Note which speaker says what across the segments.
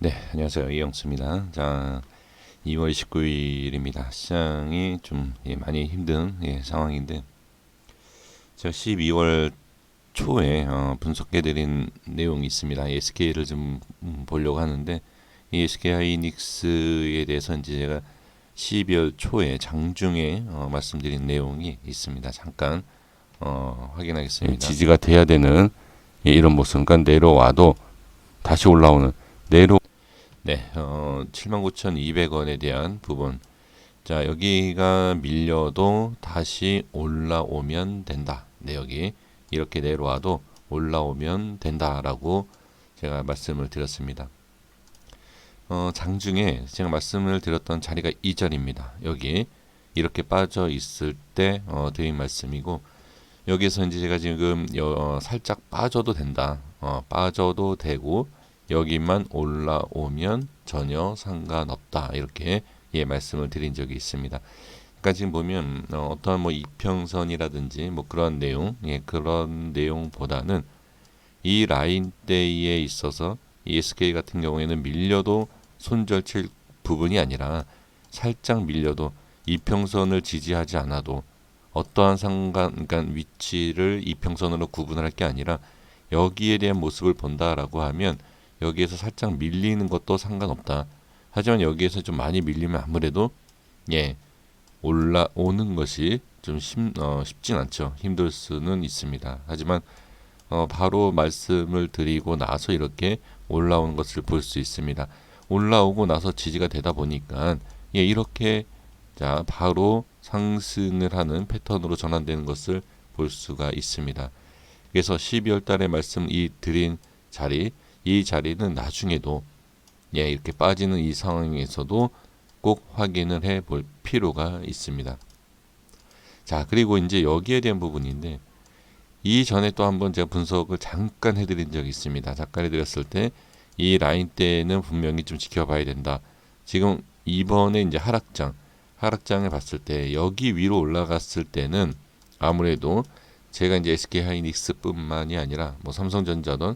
Speaker 1: 네, 안녕하세요. 이영수입니다. 자, 2월 19일입니다. 시장이 좀 많이 힘든 상황인데, 제가 12월 초에 분석해드린 내용이 있습니다. SK를 좀 보려고 하는데, 이 SK 하이닉스에 대해서 이제 제가 12월 초에 장중에 말씀드린 내용이 있습니다. 잠깐 확인하겠습니다. 지지가 돼야 되는 이런 모습, 그러니까 내려와도 다시 올라오는 내려 네, 79,200원에 대한 부분. 자, 여기가 밀려도 다시 올라오면 된다. 네, 여기 이렇게 내려와도 올라오면 된다라고 제가 말씀을 드렸습니다. 장중에 제가 말씀을 드렸던 자리가 이 자리입니다. 여기 이렇게 빠져 있을 때 드린 말씀이고, 여기서 이제 제가 지금 살짝 빠져도 된다. 빠져도 되고 여기만 올라오면 전혀 상관없다. 이렇게 말씀을 드린 적이 있습니다. 그러니까 지금 보면 어떠한 뭐 이평선이라든지 뭐 그런 내용, 그런 내용보다는 이 라인대에 있어서 이 SK 같은 경우에는 밀려도 손절칠 부분이 아니라 살짝 밀려도 이평선을 지지하지 않아도 어떠한 그러니까 위치를 이평선으로 구분할 게 아니라 여기에 대한 모습을 본다라고 하면 여기에서 살짝 밀리는 것도 상관없다. 하지만 여기에서 좀 많이 밀리면 아무래도 올라오는 것이 좀 쉽진 않죠. 힘들 수는 있습니다. 하지만 바로 말씀을 드리고 나서 이렇게 올라오는 것을 볼 수 있습니다. 올라오고 나서 지지가 되다 보니까 이렇게 자 바로 상승을 하는 패턴으로 전환되는 것을 볼 수가 있습니다. 그래서 12월 달에 말씀 드린 자리, 이 자리는 나중에도 이렇게 빠지는 이 상황에서도 꼭 확인을 해 볼 필요가 있습니다. 자, 그리고 이제 여기에 대한 부분인데, 이전에 또 한번 제가 분석을 잠깐 해드린 적이 있습니다. 잠깐 해드렸을 때 이 라인대는 분명히 좀 지켜봐야 된다. 지금 이번에 이제 하락장을 봤을 때 여기 위로 올라갔을 때는 아무래도 제가 이제 SK 하이닉스뿐만이 아니라 뭐 삼성전자든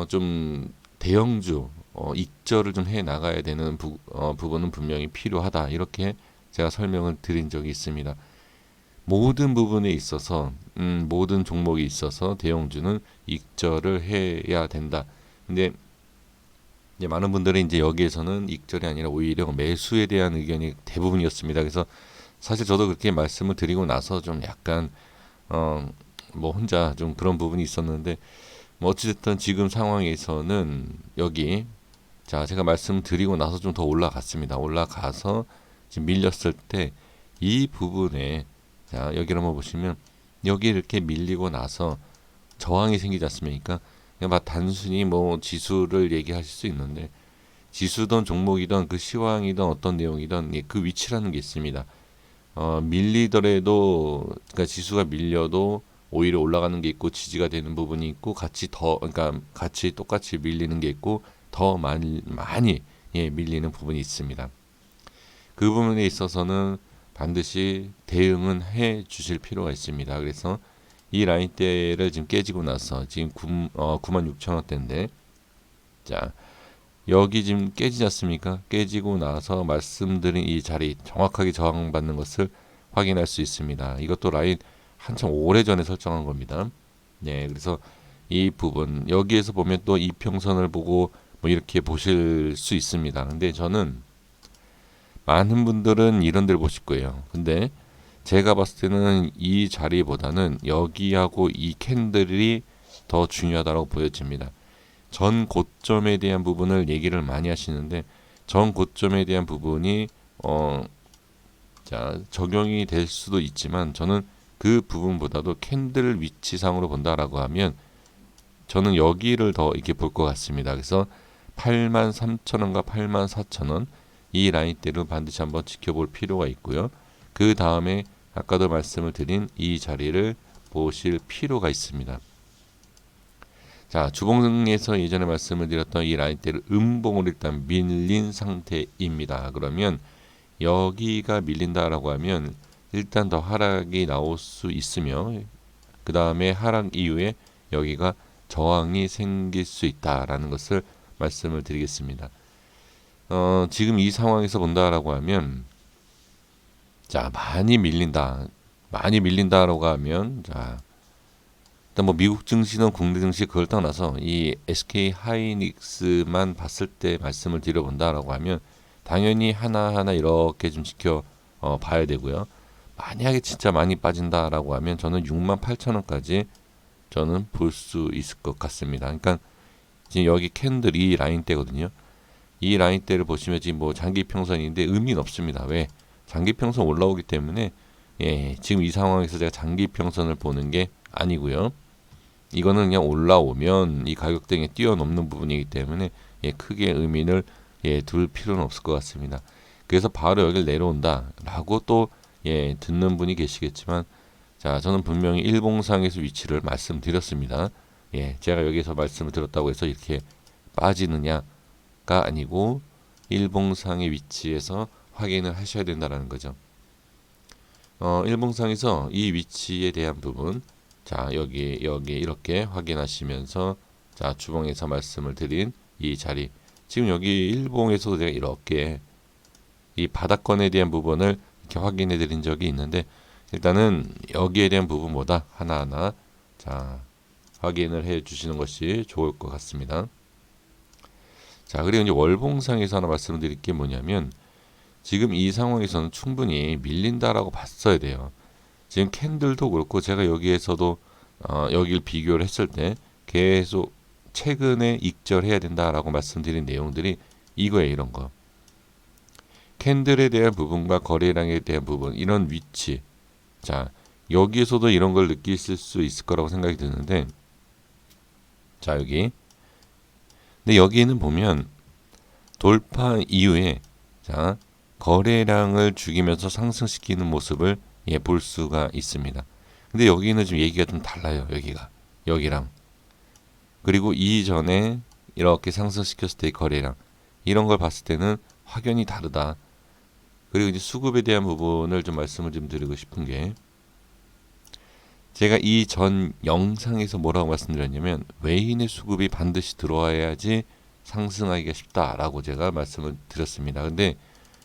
Speaker 1: 좀 대형주 익절을 좀 해 나가야 되는 부분은 분명히 필요하다. 이렇게 제가 설명을 드린 적이 있습니다. 모든 부분에 있어서 모든 종목이 있어서 대형주는 익절을 해야 된다. 근데 이제 많은 분들이 이제 여기에서는 익절이 아니라 오히려 매수에 대한 의견이 대부분이었습니다. 그래서 사실 저도 그렇게 말씀을 드리고 나서 좀 약간 뭐 혼자 좀 그런 부분이 있었는데, 뭐 어찌됐든 지금 상황에서는 여기 자 제가 말씀드리고 나서 좀 더 올라갔습니다. 올라가서 지금 밀렸을 때 이 부분에 자 여기를 한번 보시면 여기 이렇게 밀리고 나서 저항이 생기지 않습니까? 그냥 막 단순히 뭐 지수를 얘기하실 수 있는데, 지수든 종목이든 그 시황이든 어떤 내용이든 그 위치라는 게 있습니다. 밀리더라도 그러니까 지수가 밀려도 오히려 올라가는 게 있고 지지가 되는 부분이 있고 그러니까 같이 똑같이 밀리는 게 있고 더 많이 밀리는 부분이 있습니다. 그 부분에 있어서는 반드시 대응은 해 주실 필요가 있습니다. 그래서 이 라인대를 지금 깨지고 나서 지금 96,000원대인데, 자 여기 지금 깨지지 않습니까? 깨지고 나서 말씀드린 이 자리 정확하게 저항받는 것을 확인할 수 있습니다. 이것도 라인 한참 오래전에 설정한 겁니다. 그래서 이 부분 여기에서 보면 또 이평선을 보고 뭐 이렇게 보실 수 있습니다. 근데 저는 많은 분들은 이런 데를 보실 거예요. 근데 제가 봤을 때는 이 자리보다는 여기하고 이 캔들이 더 중요하다고 보여집니다. 전 고점에 대한 부분을 얘기를 많이 하시는데, 전 고점에 대한 부분이 적용이 될 수도 있지만 저는 그 부분보다도 캔들 위치상으로 본다라고 하면 저는 여기를 더 이렇게 볼 것 같습니다. 그래서 83,000원과 84,000원 이 라인대를 반드시 한번 지켜볼 필요가 있고요. 그 다음에 아까도 말씀을 드린 이 자리를 보실 필요가 있습니다. 자, 주봉에서 예전에 말씀을 드렸던 이 라인대를 음봉으로 일단 밀린 상태입니다. 그러면 여기가 밀린다라고 하면 일단 더 하락이 나올 수 있으며, 그 다음에 하락 이후에 여기가 저항이 생길 수 있다라는 것을 말씀을 드리겠습니다. 지금 이 상황에서 본다라고 하면, 자, 많이 밀린다라고 하면, 자, 일단 뭐 미국 증시는 국내 증시 그걸 떠나서 이 SK 하이닉스만 봤을 때 말씀을 드려본다라고 하면, 당연히 하나하나 이렇게 좀 지켜 봐야 되고요. 만약에 진짜 많이 빠진다라고 하면 저는 68,000원까지 저는 볼 수 있을 것 같습니다. 그러니까 지금 여기 캔들 이 라인대거든요. 이 라인대를 보시면 지금 뭐 장기 평선인데 의미는 없습니다. 왜? 장기 평선 올라오기 때문에 지금 이 상황에서 제가 장기 평선을 보는 게 아니고요. 이거는 그냥 올라오면 이 가격대에 뛰어넘는 부분이기 때문에 크게 의미를 둘 필요는 없을 것 같습니다. 그래서 바로 여기를 내려온다라고 또 듣는 분이 계시겠지만, 자, 저는 분명히 일봉상에서 위치를 말씀드렸습니다. 제가 여기서 말씀을 드렸다고 해서 이렇게 빠지느냐가 아니고 일봉상의 위치에서 확인을 하셔야 된다는 거죠. 일봉상에서 이 위치에 대한 부분, 자, 여기 이렇게 확인하시면서, 자, 주봉에서 말씀을 드린 이 자리, 지금 여기 일봉에서도 제가 이렇게 이 바닥권에 대한 부분을 이렇게 확인해 드린 적이 있는데, 일단은 여기에 대한 부분보다 하나하나 자 확인을 해 주시는 것이 좋을 것 같습니다. 자, 그리고 이제 월봉상에서 하나 말씀드릴 게 뭐냐면, 지금 이 상황에서는 충분히 밀린다라고 봤어야 돼요. 지금 캔들도 그렇고 제가 여기에서도 여기를 비교를 했을 때 계속 최근에 익절해야 된다라고 말씀드린 내용들이 이거예요. 이런 거. 캔들에 대한 부분과 거래량에 대한 부분, 이런 위치. 자, 여기에서도 이런 걸 느끼실 수 있을 거라고 생각이 드는데, 자, 여기. 근데 여기는 보면 돌파 이후에 자, 거래량을 죽이면서 상승시키는 모습을 볼 수가 있습니다. 근데 여기는 지금 얘기가 좀 달라요. 여기랑. 그리고 이전에 이렇게 상승시켰을 때의 거래량, 이런 걸 봤을 때는 확연히 다르다. 그리고 이제 수급에 대한 부분을 좀 말씀을 좀 드리고 싶은 게, 제가 이 전 영상에서 뭐라고 말씀드렸냐면, 외인의 수급이 반드시 들어와야지 상승하기가 쉽다라고 제가 말씀을 드렸습니다. 근데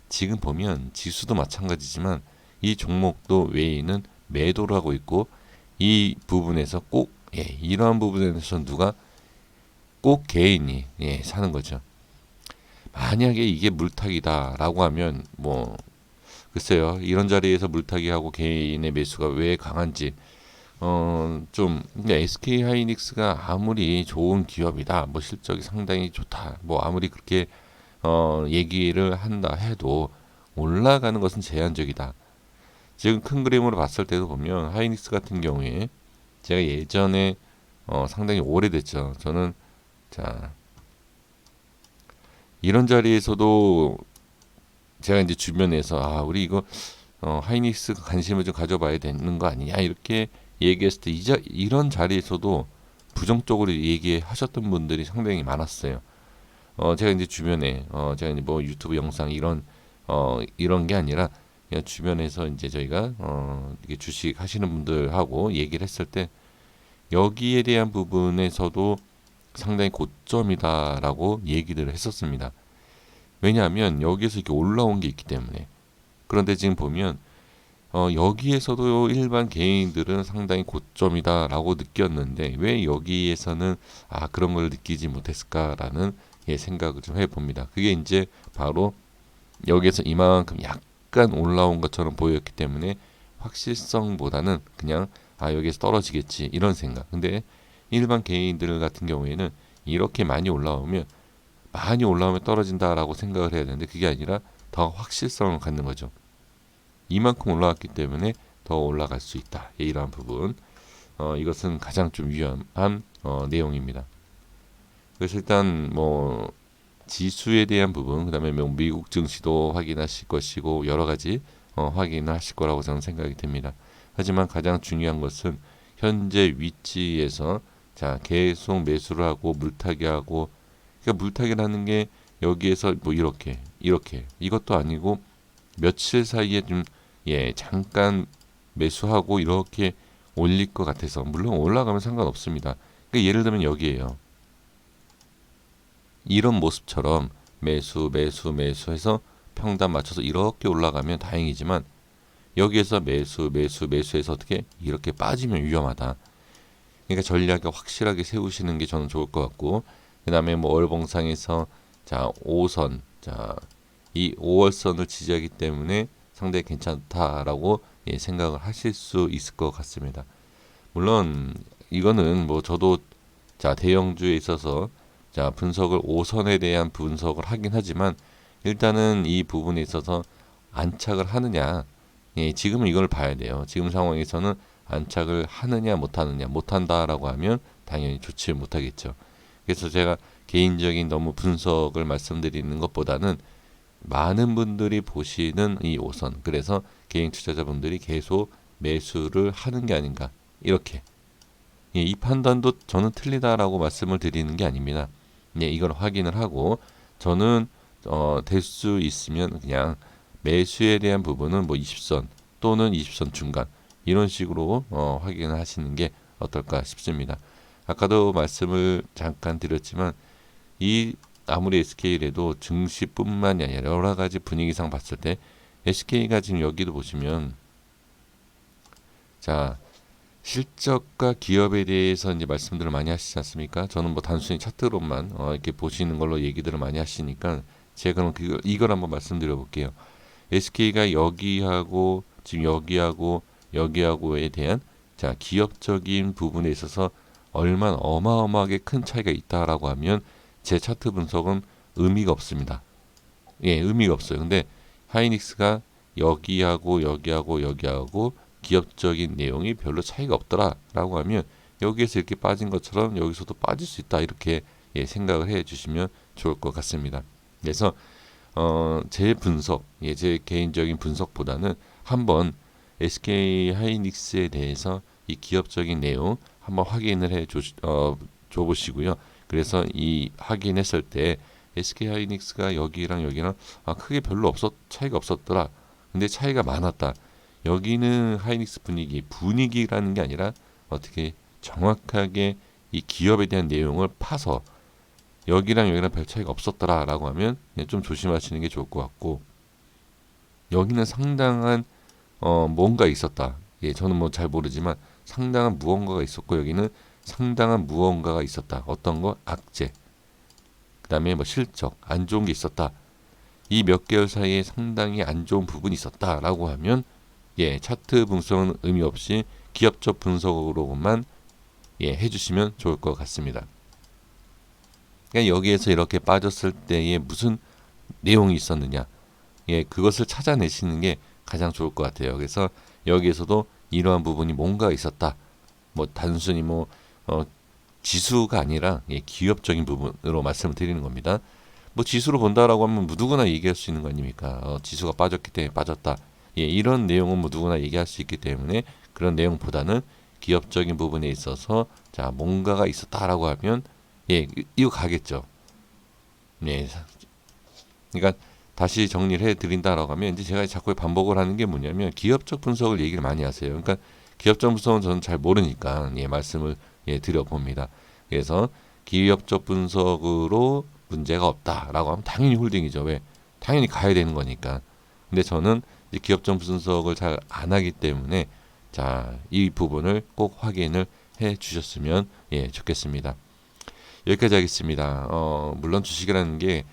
Speaker 1: 지금 보면 지수도 마찬가지지만 이 종목도 외인은 매도를 하고 있고, 이 부분에서 꼭 이러한 부분에서 누가 꼭 개인이 사는 거죠. 만약에 이게 물타기다라고 하면 뭐 글쎄요, 이런 자리에서 물타기하고 개인의 매수가 왜 강한지, 좀 SK 하이닉스가 아무리 좋은 기업이다, 뭐 실적이 상당히 좋다, 뭐 아무리 그렇게 얘기를 한다 해도 올라가는 것은 제한적이다. 지금 큰 그림으로 봤을 때도 보면 하이닉스 같은 경우에 제가 예전에 상당히 오래됐죠. 저는 자 이런 자리에서도 제가 이제 주변에서 우리 이거 하이닉스 관심을 좀 가져봐야 되는 거 아니냐 이렇게 얘기했을 때 이런 자리에서도 부정적으로 얘기하셨던 분들이 상당히 많았어요. 제가 이제 주변에 제가 이제 뭐 유튜브 영상 이런 게 아니라 그냥 주변에서 이제 저희가 이게 주식 하시는 분들하고 얘기를 했을 때 여기에 대한 부분에서도 상당히 고점이다라고 얘기를 했었습니다. 왜냐하면 여기에서 이렇게 올라온 게 있기 때문에. 그런데 지금 보면 여기에서도 일반 개인들은 상당히 고점이다라고 느꼈는데 왜 여기에서는 그런 걸 느끼지 못했을까라는 생각을 좀 해봅니다. 그게 이제 바로 여기에서 이만큼 약간 올라온 것처럼 보였기 때문에 확실성보다는 그냥 여기에서 떨어지겠지 이런 생각. 근데 일반 개인들 같은 경우에는 이렇게 많이 올라오면 떨어진다라고 생각을 해야 되는데 그게 아니라 더 확실성을 갖는 거죠. 이만큼 올라왔기 때문에 더 올라갈 수 있다. 이러한 부분. 이것은 가장 좀 위험한 내용입니다. 그래서 일단 뭐 지수에 대한 부분, 그다음에 뭐 미국 증시도 확인하실 것이고 여러 가지 확인하실 거라고 저는 생각이 듭니다. 하지만 가장 중요한 것은 현재 위치에서 자 계속 매수를 하고 물타기하고, 그러니까 물타기라는 게 여기에서 뭐 이렇게 이것도 아니고 며칠 사이에 좀 잠깐 매수하고 이렇게 올릴 것 같아서, 물론 올라가면 상관없습니다. 그러니까 예를 들면 여기에요. 이런 모습처럼 매수 매수 매수 해서 평단 맞춰서 이렇게 올라가면 다행이지만 여기에서 매수 매수 매수해서 어떻게 이렇게 빠지면 위험하다. 그러니까 전략을 확실하게 세우시는 게 저는 좋을 것 같고, 그 다음에 뭐 월봉상에서 자 5선, 이 5월선을 지지하기 때문에 상당히 괜찮다라고 생각을 하실 수 있을 것 같습니다. 물론 이거는 뭐 저도 대형주에 있어서 분석을 5선에 대한 분석을 하긴 하지만 일단은 이 부분에 있어서 안착을 하느냐, 지금은 이걸 봐야 돼요. 지금 상황에서는 안착을 하느냐 못하느냐, 못한다라고 하면 당연히 좋지 못하겠죠. 그래서 제가 개인적인 너무 분석을 말씀드리는 것보다는 많은 분들이 보시는 이 5선, 그래서 개인 투자자분들이 계속 매수를 하는 게 아닌가, 이렇게 이 판단도 저는 틀리다라고 말씀을 드리는 게 아닙니다. 이걸 확인을 하고 저는 될 수 있으면 그냥 매수에 대한 부분은 뭐 20선 또는 20선 중간 이런 식으로 확인을 하시는 게 어떨까 싶습니다. 아까도 말씀을 잠깐 드렸지만 이 아무리 SK라도 증시뿐만이 아니라 여러 가지 분위기상 봤을 때 SK가 지금 여기도 보시면 실적과 기업에 대해서 이제 말씀들을 많이 하시지 않습니까? 저는 뭐 단순히 차트로만 이렇게 보시는 걸로 얘기들을 많이 하시니까 제가 그럼 이걸 한번 말씀드려 볼게요. SK가 여기하고 지금 여기하고에 대한 기업적인 부분에 있어서 얼마나 어마어마하게 큰 차이가 있다라고 하면 제 차트 분석은 의미가 없습니다. 의미가 없어요. 근데 하이닉스가 여기하고 기업적인 내용이 별로 차이가 없더라라고 하면 여기에서 이렇게 빠진 것처럼 여기서도 빠질 수 있다, 이렇게 생각을 해 주시면 좋을 것 같습니다. 그래서 제 분석, 제 개인적인 분석보다는 한번 SK 하이닉스에 대해서 이 기업적인 내용 한번 확인을 줘 보시고요. 그래서 이 확인했을 때 SK 하이닉스가 여기랑 크게 별로 차이가 없었더라. 근데 차이가 많았다. 여기는 하이닉스 분위기라는 게 아니라 어떻게 정확하게 이 기업에 대한 내용을 파서 여기랑 별 차이가 없었더라라고 하면 좀 조심하시는 게 좋을 것 같고, 여기는 상당한 뭔가 있었다. 저는 뭐 잘 모르지만 상당한 무언가가 있었고, 여기는 상당한 무언가가 있었다. 어떤 거? 악재. 그 다음에 뭐 실적, 안 좋은 게 있었다. 이 몇 개월 사이에 상당히 안 좋은 부분이 있었다라고 하면 차트 분석은 의미 없이 기업적 분석으로만 해주시면 좋을 것 같습니다. 그러니까 여기에서 이렇게 빠졌을 때에 무슨 내용이 있었느냐, 그것을 찾아내시는 게 가장 좋을 것 같아요. 그래서 여기에서도 이러한 부분이 뭔가 있었다. 뭐 단순히 지수가 아니라 기업적인 부분으로 말씀을 드리는 겁니다. 뭐 지수로 본다라고 하면 누구나 얘기할 수 있는 거 아닙니까? 지수가 빠졌기 때문에 빠졌다. 이런 내용은 누구나 얘기할 수 있기 때문에 그런 내용보다는 기업적인 부분에 있어서 뭔가가 있었다라고 하면 이거 가겠죠. 그러니까 다시 정리를 해드린다라고 하면 이제 제가 자꾸 반복을 하는 게 뭐냐면 기업적 분석을 얘기를 많이 하세요. 그러니까 기업적 분석은 저는 잘 모르니까 말씀을 드려봅니다. 그래서 기업적 분석으로 문제가 없다라고 하면 당연히 홀딩이죠. 왜? 당연히 가야 되는 거니까. 근데 저는 이제 기업적 분석을 잘 안 하기 때문에 이 부분을 꼭 확인을 해 주셨으면 좋겠습니다. 여기까지 하겠습니다. 물론 주식이라는 게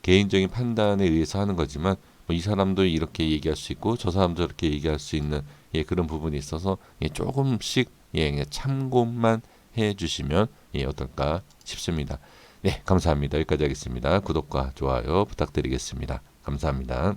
Speaker 1: 개인적인 판단에 의해서 하는 거지만 이 사람도 이렇게 얘기할 수 있고 저 사람도 이렇게 얘기할 수 있는 그런 부분이 있어서 조금씩 그냥 참고만 해주시면 어떨까 싶습니다. 네, 감사합니다. 여기까지 하겠습니다. 구독과 좋아요 부탁드리겠습니다. 감사합니다.